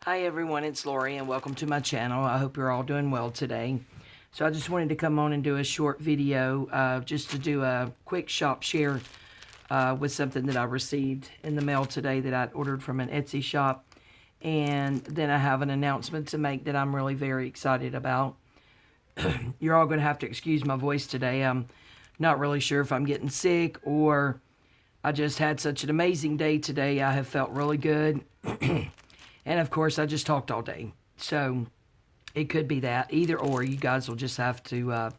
Hi everyone, it's Lori and welcome to my channel. I hope you're all doing well today. So I just wanted to come on and do a short video just to do a quick shop share with something that I received in the mail today that I ordered from an Etsy shop. And then I have an announcement to make that I'm really very excited about. You're all going to have to excuse my voice today. I'm not really sure if I'm getting sick or I just had such an amazing day today. I have felt really good. And of course, I just talked all day. So it could be that. Either or, you guys will just have to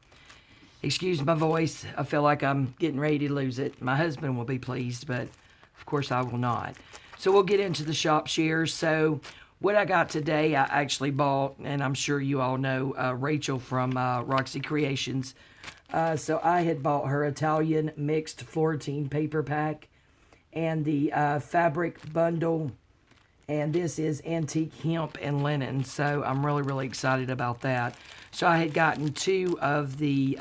excuse my voice. I feel like I'm getting ready to lose it. My husband will be pleased, but of course I will not. So we'll get into the shop shares. So what I got today, I actually bought, and I'm sure you all know Rachel from Roxycreations. So I had bought her Italian mixed Florentine paper pack and the fabric bundle. And this is antique hemp and linen. So I'm really, really excited about that. So I had gotten 2 of the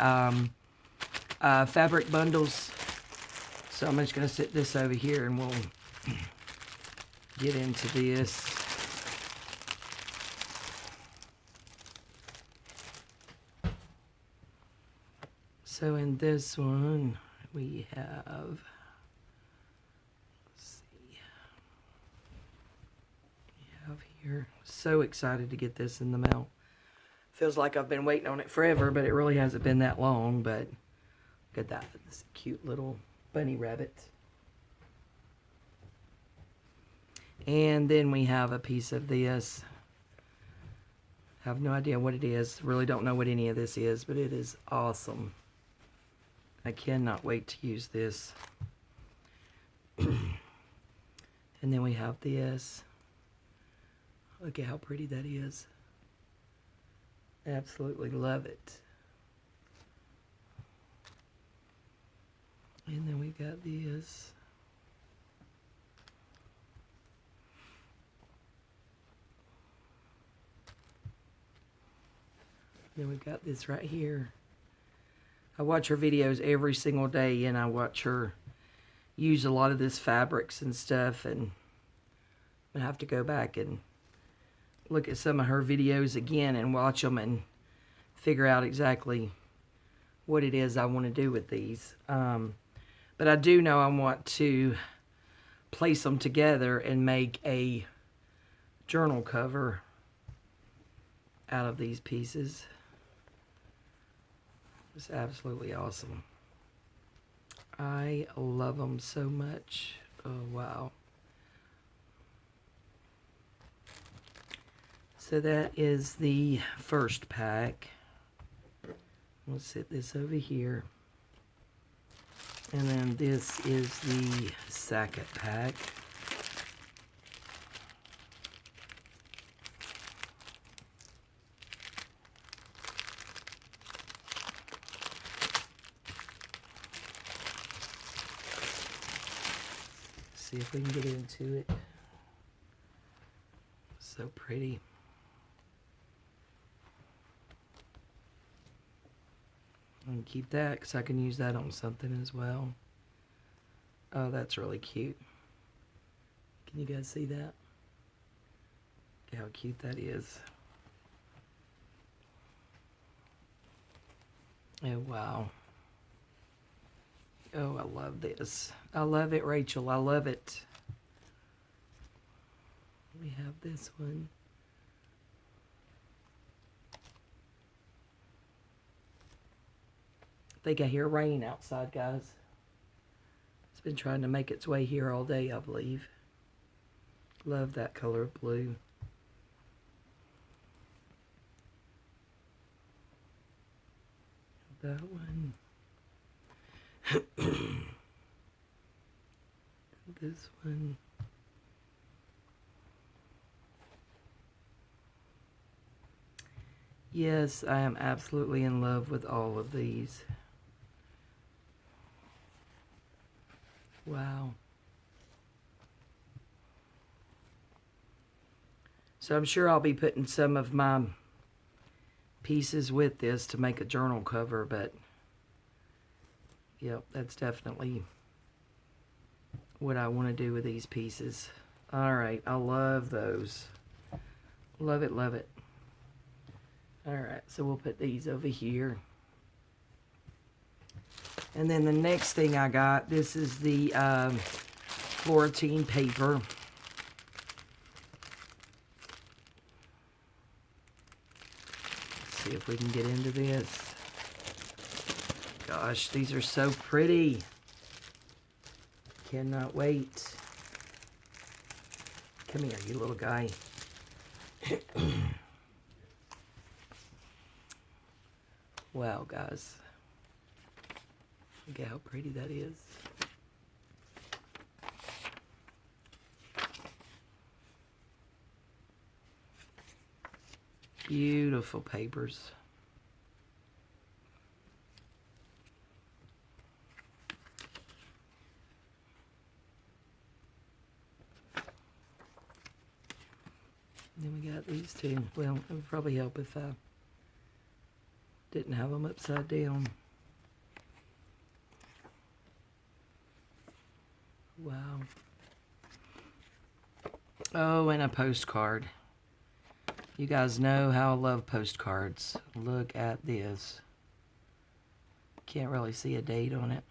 fabric bundles. So I'm just going to set this over here and we'll get into this. So in this one, we have... Here. So excited to get this in the mail. Feels like I've been waiting on it forever, but it really hasn't been that long. But look at that. This cute little bunny rabbit. And then we have a piece of this. I have no idea what it is. Really don't know what any of this is, but it is awesome. I cannot wait to use this. And then we have this. Look at how pretty that is. Absolutely love it. And then we got this. Then we've got this right here. I watch her videos every single day, and I watch her use a lot of this fabrics and stuff, and I have to go back and look at some of her videos again and watch them and figure out exactly what it is I want to do with these. But I do know I want to place them together and make a journal cover out of these pieces. It's absolutely awesome. I love them so much. Oh, wow. So that is the first pack. We'll set this over here. And then this is the second pack. See if we can get into it. So pretty. And keep that because I can use that on something as well. Oh, that's really cute. Can you guys see that? Look how cute that is. Oh, wow. Oh, I love this. I love it, Rachel. I love it. We have this one. I think I hear rain outside, guys. It's been trying to make its way here all day, I believe. Love that color of blue. That one. This one. Yes, I am absolutely in love with all of these. Wow. So I'm sure I'll be putting some of my pieces with this to make a journal cover, but yep, that's definitely what I want to do with these pieces. All right, I love those. Love it, love it. Alright, so we'll put these over here. And then the next thing I got, this is the Florentine paper. Let's see if we can get into this. Gosh, these are so pretty. Cannot wait. Come here, you little guy. Wow, guys. Look at how pretty that is. Beautiful papers. Then we got these two. Well, it would probably help if I didn't have them upside down. Wow. Oh, and a postcard. You guys know how I love postcards. Look at this. Can't really see a date on it.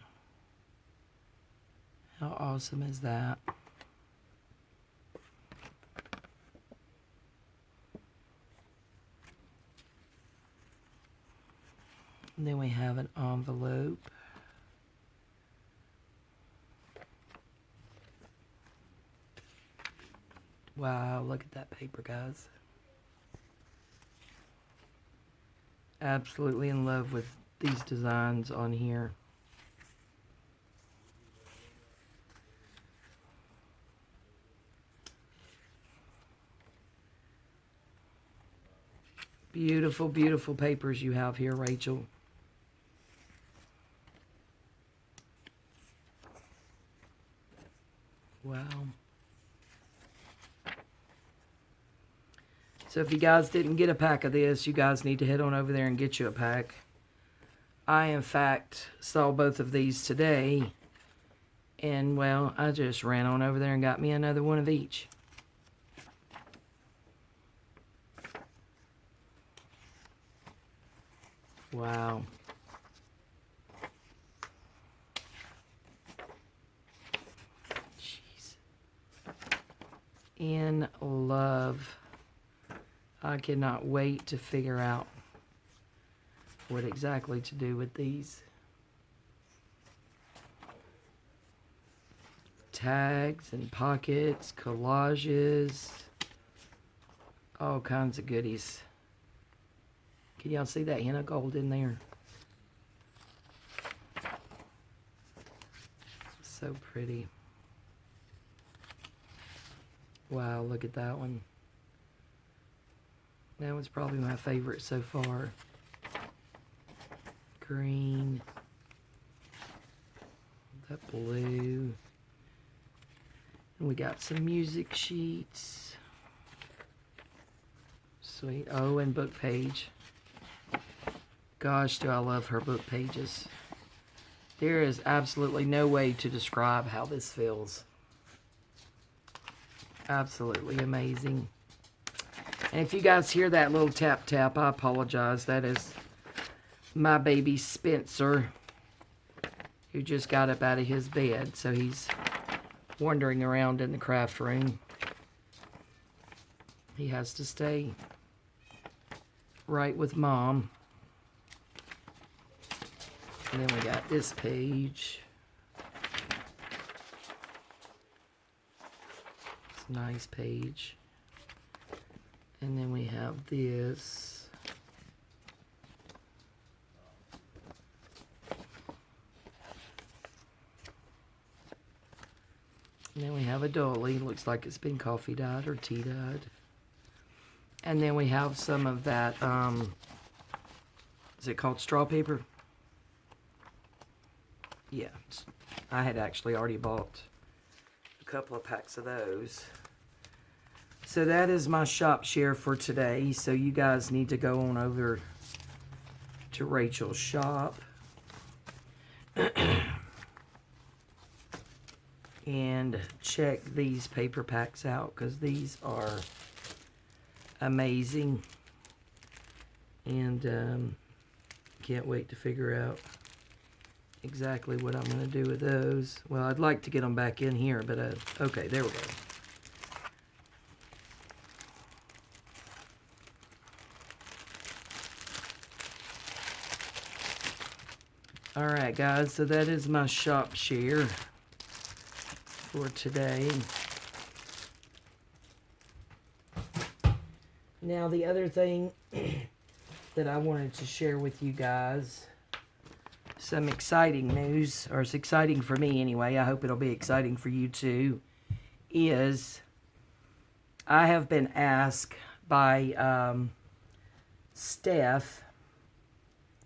How awesome is that? And then we have an envelope. Wow, look at that paper, guys. Absolutely in love with these designs on here. Beautiful, beautiful papers you have here, Rachel. Wow. So if you guys didn't get a pack of this, you guys need to head on over there and get you a pack. I, in fact, saw both of these today. And, well, I just ran on over there and got me another one of each. Wow. Jeez. In love. I cannot wait to figure out what exactly to do with these. Tags and pockets, collages, all kinds of goodies. Can y'all see that henna gold in there? So pretty. Wow, look at that one. That one's probably my favorite so far. Green. That blue. And we got some music sheets. Sweet. Oh, and book page. Gosh, do I love her book pages. There is absolutely no way to describe how this feels. Absolutely amazing. And if you guys hear that little tap tap, I apologize. That is my baby Spencer, who just got up out of his bed. So he's wandering around in the craft room. He has to stay right with Mom. And then we got this page. It's a nice page. And then we have this. And then we have a dolly. Looks like it's been coffee dyed or tea dyed. And then we have some of that, is it called straw paper? Yeah, I had actually already bought a couple of packs of those. So that is my shop share for today. So you guys need to go on over to Rachel's shop and check these paper packs out, because these are amazing. And can't wait to figure out exactly what I'm going to do with those. Well, I'd like to get them back in here, but okay, there we go. Alright guys, so that is my shop share for today. Now the other thing that I wanted to share with you guys, some exciting news, or it's exciting for me anyway, I hope it'll be exciting for you too, is I have been asked by Steph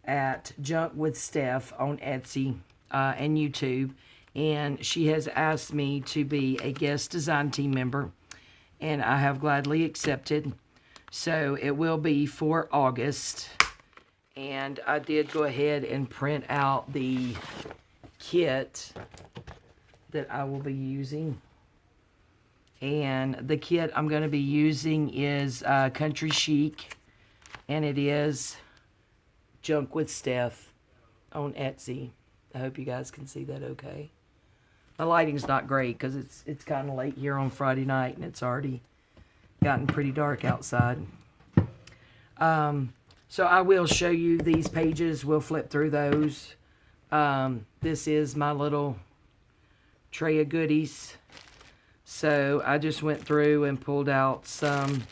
at Junk with Steph on Etsy and YouTube, and she has asked me to be a guest design team member, and I have gladly accepted. So it will be for August, and I did go ahead and print out the kit that I will be using, and the kit I'm going to be using is Country Chic, and it is Junk with Steph on Etsy. I hope you guys can see that okay. The lighting's not great because it's kind of late here on Friday night and it's already gotten pretty dark outside. So I will show you these pages. We'll flip through those. This is my little tray of goodies. So I just went through and pulled out some,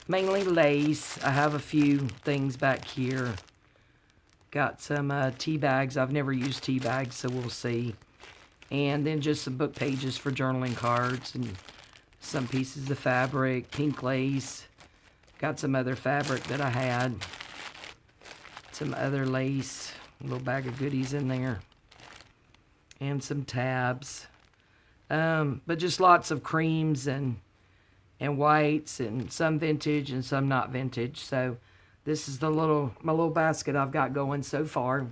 mainly lace. I have a few things back here. Got some tea bags. I've never used tea bags, so we'll see. And then just some book pages for journaling cards and some pieces of fabric, pink lace. Got some other fabric that I had. Some other lace. A little bag of goodies in there. And some tabs. But just lots of creams and whites and some vintage and some not vintage. So this is my little basket I've got going so far.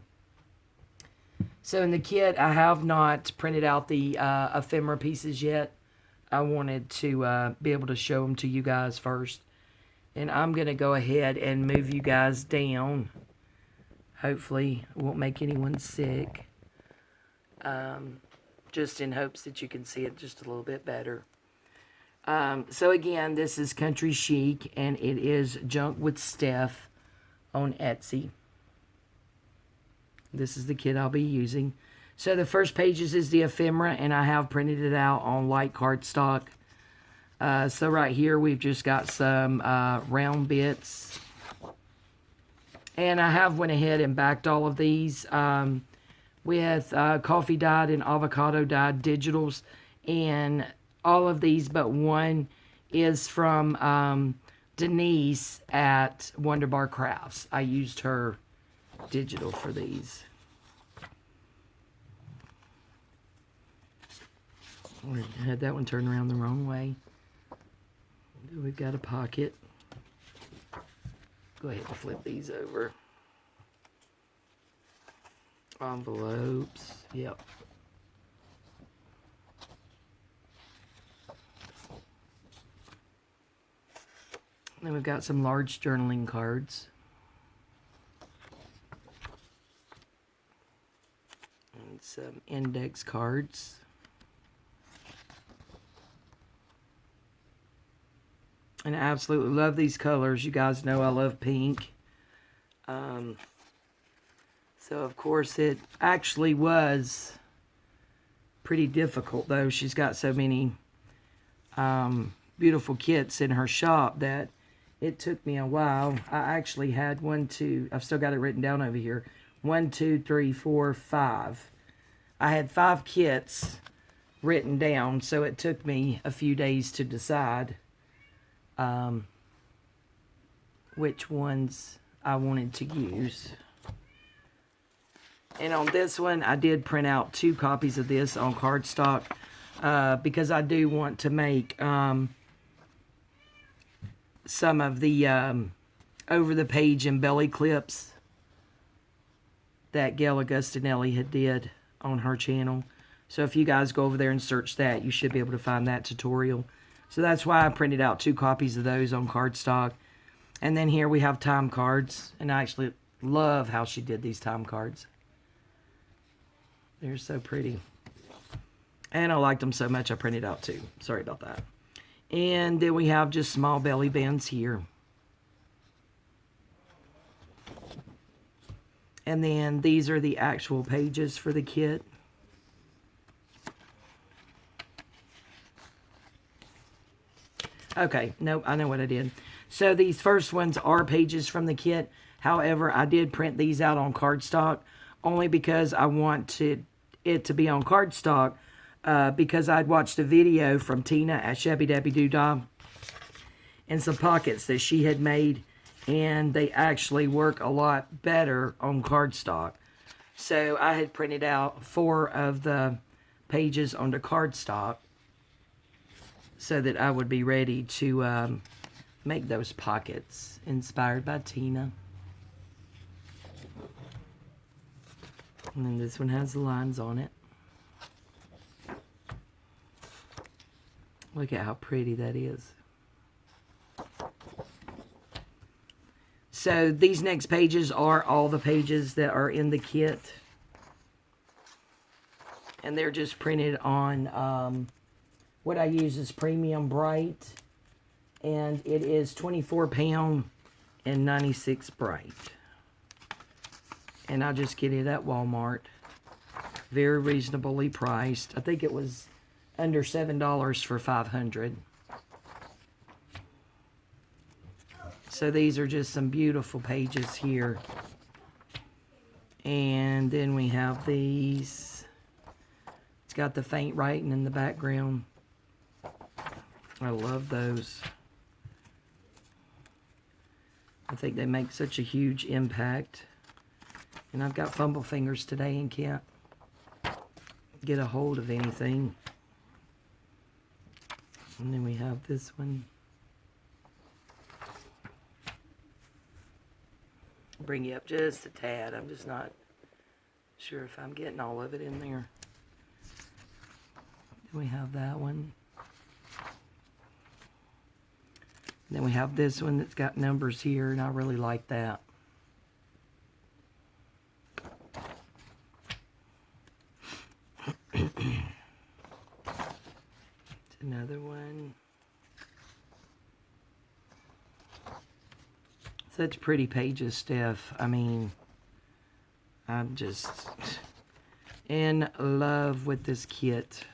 So in the kit, I have not printed out the ephemera pieces yet. I wanted to be able to show them to you guys first. And I'm going to go ahead and move you guys down. Hopefully, it won't make anyone sick. Just in hopes that you can see it just a little bit better. So again, this is Country Chic, and it is Junk with Steph on Etsy. This is the kit I'll be using. So the first pages is the ephemera, and I have printed it out on light cardstock. So right here we've just got some round bits. And I have went ahead and backed all of these with coffee dyed and avocado dyed digitals. And all of these but one is from Denise at Wonderbar Crafts. I used her digital for these. I had that one turned around the wrong way. We've got a pocket. Go ahead and flip these over. Envelopes. Yep. Then we've got some large journaling cards. And some index cards. And I absolutely love these colors. You guys know I love pink. So, of course, it actually was pretty difficult, though. She's got so many beautiful kits in her shop that it took me a while. I actually had I've still got it written down over here. 1, 2, 3, 4, 5. I had 5 kits written down, so it took me a few days to decide which ones I wanted to use. And on this one, I did print out 2 copies of this on cardstock because I do want to make some of the over-the-page and belly clips that Gail Augustinelli had did on her channel. So if you guys go over there and search that, you should be able to find that tutorial. So that's why I printed out 2 copies of those on cardstock. And then here we have time cards. And I actually love how she did these time cards. They're so pretty. And I liked them so much I printed out 2. Sorry about that. And then we have just small belly bands here. And then these are the actual pages for the kit. Okay, nope, I know what I did. So these first ones are pages from the kit. However, I did print these out on cardstock only because I wanted it to be on cardstock because I'd watched a video from Tina at Shabby Dabby Doodah and some pockets that she had made, and they actually work a lot better on cardstock. So I had printed out 4 of the pages onto cardstock so that I would be ready to make those pockets inspired by Tina. And then this one has the lines on it. Look at how pretty that is. So these next pages are all the pages that are in the kit. And they're just printed on what I use is Premium Bright. And it is 24 pound and 96 bright. And I just get it at Walmart. Very reasonably priced. I think it was under $7 for 500. So these are just some beautiful pages here. And then we have these. It's got the faint writing in the background. I love those. I think they make such a huge impact. And I've got fumble fingers today and can't get a hold of anything. And then we have this one. Bring you up just a tad. I'm just not sure if I'm getting all of it in there. Then we have that one. Then we have this one that's got numbers here, and I really like that. It's another one. Such pretty pages, Steph. I mean, I'm just in love with this kit.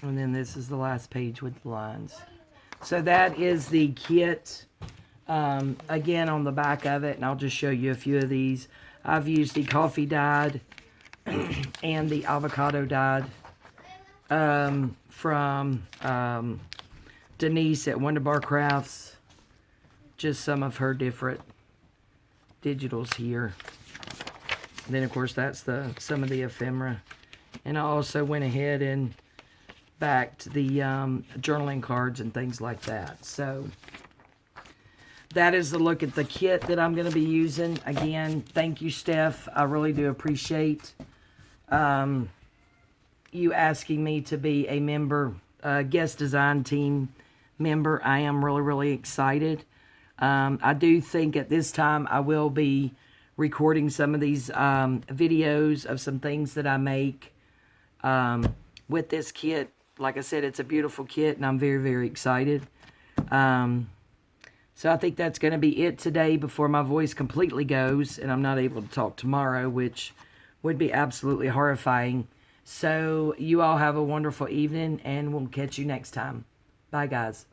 And then this is the last page with the lines. So that is the kit. Again, on the back of it, and I'll just show you a few of these. I've used the coffee dyed and the avocado dyed from Denise at Wonderbar Crafts. Just some of her different digitals here. And then, of course, that's some of the ephemera. And I also went ahead and backed the journaling cards and things like that. So that is the look at the kit that I'm going to be using. Again, thank you, Steph. I really do appreciate you asking me to be a member, guest design team member. I am really, really excited. I do think at this time I will be recording some of these videos of some things that I make with this kit. Like I said, it's a beautiful kit, and I'm very, very excited. So I think that's going to be it today before my voice completely goes and I'm not able to talk tomorrow, which would be absolutely horrifying. So you all have a wonderful evening, and we'll catch you next time. Bye, guys.